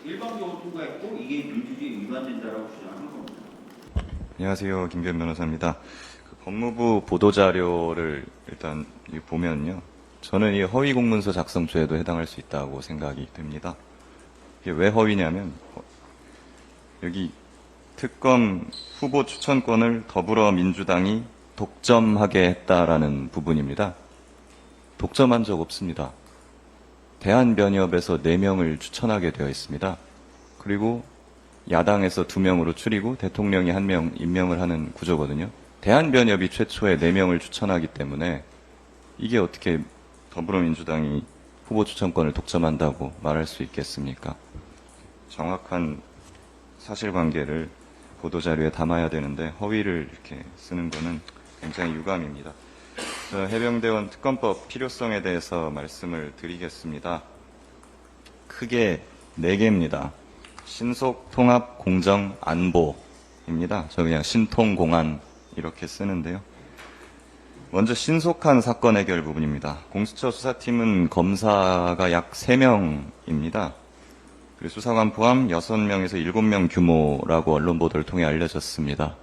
일방적으로 통과했고 이게 민주주의 위반된다라고 주장하는 겁니다. 안녕하세요. 김기현 변호사입니다. 법무부 보도자료를 일단 보면요. 저는 이 허위 공문서 작성죄에도 해당할 수 있다고 생각이 됩니다. 이게 왜 허위냐면 여기 특검 후보 추천권을 더불어민주당이 독점하게 했다라는 부분입니다. 독점한 적 없습니다. 대한변협에서 4명을 추천하게 되어 있습니다. 그리고 야당에서 2명으로 추리고 대통령이 1명 임명을 하는 구조거든요. 대한변협이 최초에 4명을 추천하기 때문에 이게 어떻게 더불어민주당이 후보 추천권을 독점한다고 말할 수 있겠습니까? 정확한 사실관계를 보도자료에 담아야 되는데 허위를 이렇게 쓰는 거는 굉장히 유감입니다. 해병대원 특검법 필요성에 대해서 말씀을 드리겠습니다. 크게 4개입니다. 신속, 통합, 공정, 안보입니다. 저 그냥 신통공안 이렇게 쓰는데요. 먼저 신속한 사건 해결 부분입니다. 공수처 수사팀은 검사가 약 3명입니다. 그리고 수사관 포함 6명에서 7명 규모라고 언론 보도를 통해 알려졌습니다.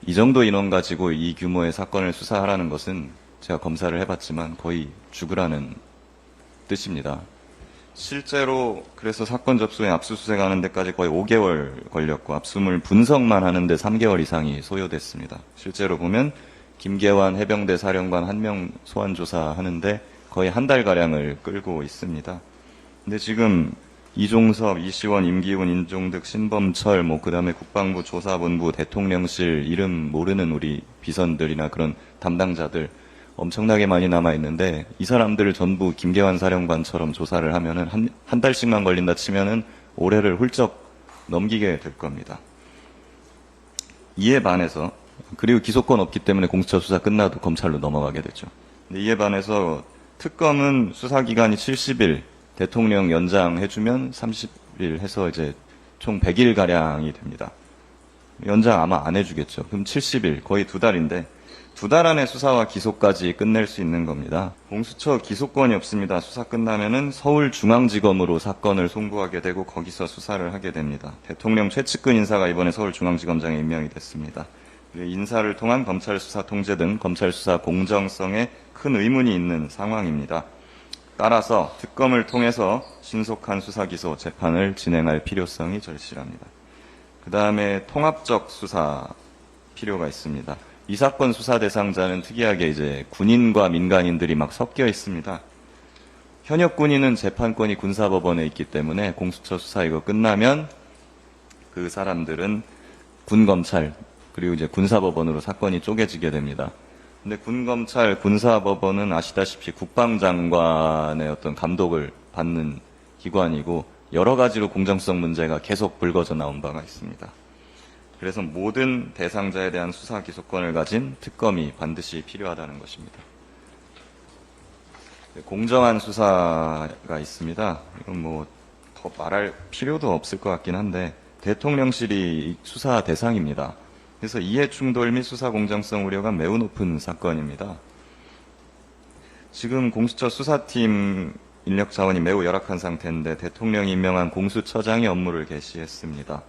이 정도 인원 가지고 이 규모의 사건을 수사하라는 것은 제가 검사를 해봤지만 거의 죽으라는 뜻입니다. 실제로 그래서 사건 접수에 압수수색 하는 데까지 거의 5개월 걸렸고 압수물 분석만 하는데 3개월 이상이 소요됐습니다. 실제로 보면 김계환 해병대 사령관 1명 소환 조사하는데 거의 한 달가량을 끌고 있습니다. 근데 지금 이종섭, 이시원, 임기훈, 인종득, 신범철, 그다음에 국방부 조사본부, 대통령실 이름 모르는 우리 비선들이나 그런 담당자들 엄청나게 많이 남아있는데 이 사람들을 전부 김계환 사령관처럼 조사를 하면은 한 달씩만 걸린다 치면은 올해를 훌쩍 넘기게 될 겁니다. 이에 반해서 그리고 기소권 없기 때문에 공수처 수사 끝나도 검찰로 넘어가게 되죠. 근데 이에 반해서 특검은 수사기간이 70일, 대통령 연장해주면 30일 해서 이제 총 100일가량이 됩니다. 연장 아마 안 해주겠죠. 그럼 70일, 거의 2달인데 2달 안에 수사와 기소까지 끝낼 수 있는 겁니다. 공수처 기소권이 없습니다. 수사 끝나면은 서울중앙지검으로 사건을 송부하게 되고 거기서 수사를 하게 됩니다. 대통령 최측근 인사가 이번에 서울중앙지검장에 임명이 됐습니다. 인사를 통한 검찰 수사 통제 등 검찰 수사 공정성에 큰 의문이 있는 상황입니다. 따라서 특검을 통해서 신속한 수사 기소 재판을 진행할 필요성이 절실합니다. 그 다음에 통합적 수사 필요가 있습니다. 이 사건 수사 대상자는 특이하게 이제 군인과 민간인들이 막 섞여 있습니다. 현역 군인은 재판권이 군사법원에 있기 때문에 공수처 수사 이거 끝나면 그 사람들은 군검찰 그리고 이제 군사법원으로 사건이 쪼개지게 됩니다. 근데 군검찰, 군사법원은 아시다시피 국방장관의 어떤 감독을 받는 기관이고 여러 가지로 공정성 문제가 계속 불거져 나온 바가 있습니다. 그래서 모든 대상자에 대한 수사 기소권을 가진 특검이 반드시 필요하다는 것입니다. 공정한 수사가 있습니다. 이건 더 말할 필요도 없을 것 같긴 한데 대통령실이 수사 대상입니다. 그래서 이해충돌 및 수사 공정성 우려가 매우 높은 사건입니다. 지금 공수처 수사팀 인력 자원이 매우 열악한 상태인데 대통령이 임명한 공수처장이 업무를 개시했습니다.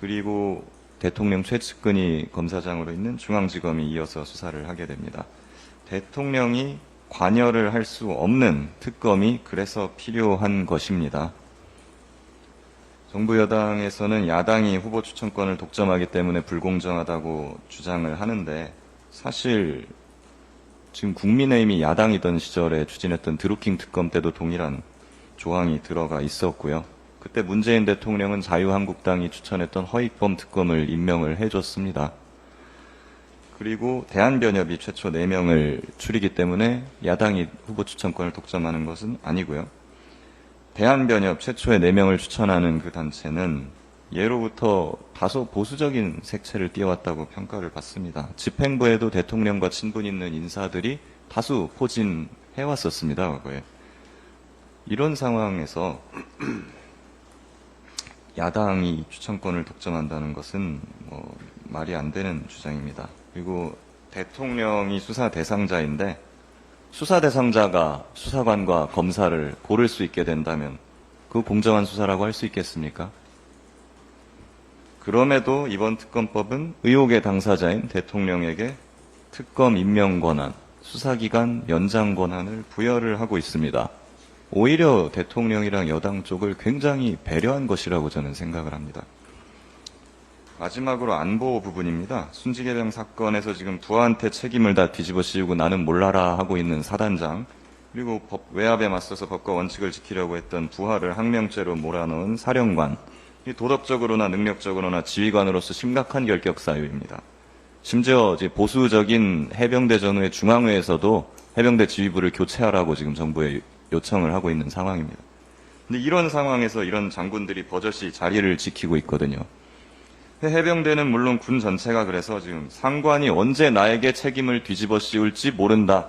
그리고 대통령 최측근이 검사장으로 있는 중앙지검이 이어서 수사를 하게 됩니다. 대통령이 관여를 할 수 없는 특검이 그래서 필요한 것입니다. 정부 여당에서는 야당이 후보 추천권을 독점하기 때문에 불공정하다고 주장을 하는데 사실 지금 국민의힘이 야당이던 시절에 추진했던 드루킹 특검 때도 동일한 조항이 들어가 있었고요. 그때 문재인 대통령은 자유한국당이 추천했던 허위범 특검을 임명을 해줬습니다. 그리고 대한변협이 최초 4명을 추리기 때문에 야당이 후보 추천권을 독점하는 것은 아니고요. 대한변협 최초의 4명을 추천하는 그 단체는 예로부터 다소 보수적인 색채를 띄워왔다고 평가를 받습니다. 집행부에도 대통령과 친분 있는 인사들이 다수 포진해왔었습니다. 과거에. 이런 상황에서 야당이 추천권을 독점한다는 것은 말이 안 되는 주장입니다. 그리고 대통령이 수사 대상자인데 수사 대상자가 수사관과 검사를 고를 수 있게 된다면 그 공정한 수사라고 할 수 있겠습니까? 그럼에도 이번 특검법은 의혹의 당사자인 대통령에게 특검 임명 권한, 수사기간 연장 권한을 부여를 하고 있습니다. 오히려 대통령이랑 여당 쪽을 굉장히 배려한 것이라고 저는 생각을 합니다. 마지막으로 안보 부분입니다. 순직해병 사건에서 지금 부하한테 책임을 다 뒤집어 씌우고 나는 몰라라 하고 있는 사단장, 그리고 외압에 맞서서 법과 원칙을 지키려고 했던 부하를 항명죄로 몰아넣은 사령관, 도덕적으로나 능력적으로나 지휘관으로서 심각한 결격 사유입니다. 심지어 이제 보수적인 해병대 전후의 중앙회에서도 해병대 지휘부를 교체하라고 지금 정부에 요청을 하고 있는 상황입니다. 근데 이런 상황에서 이런 장군들이 버젓이 자리를 지키고 있거든요. 해병대는 물론 군 전체가 그래서 지금 상관이 언제 나에게 책임을 뒤집어 씌울지 모른다.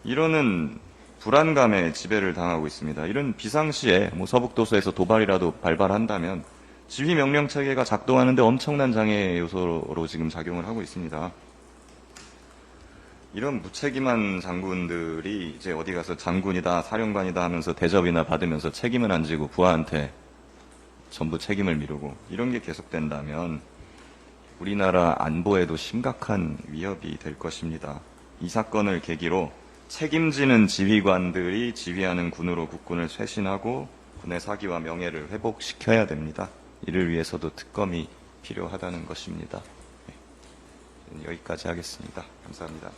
이러는 불안감에 지배를 당하고 있습니다. 이런 비상시에 서북도서에서 도발이라도 발발한다면 지휘 명령 체계가 작동하는데 엄청난 장애 요소로 지금 작용을 하고 있습니다. 이런 무책임한 장군들이 이제 어디 가서 장군이다, 사령관이다 하면서 대접이나 받으면서 책임을 안 지고 부하한테 전부 책임을 미루고 이런 게 계속된다면 우리나라 안보에도 심각한 위협이 될 것입니다. 이 사건을 계기로 책임지는 지휘관들이 지휘하는 군으로 국군을 쇄신하고 군의 사기와 명예를 회복시켜야 됩니다. 이를 위해서도 특검이 필요하다는 것입니다. 여기까지 하겠습니다. 감사합니다.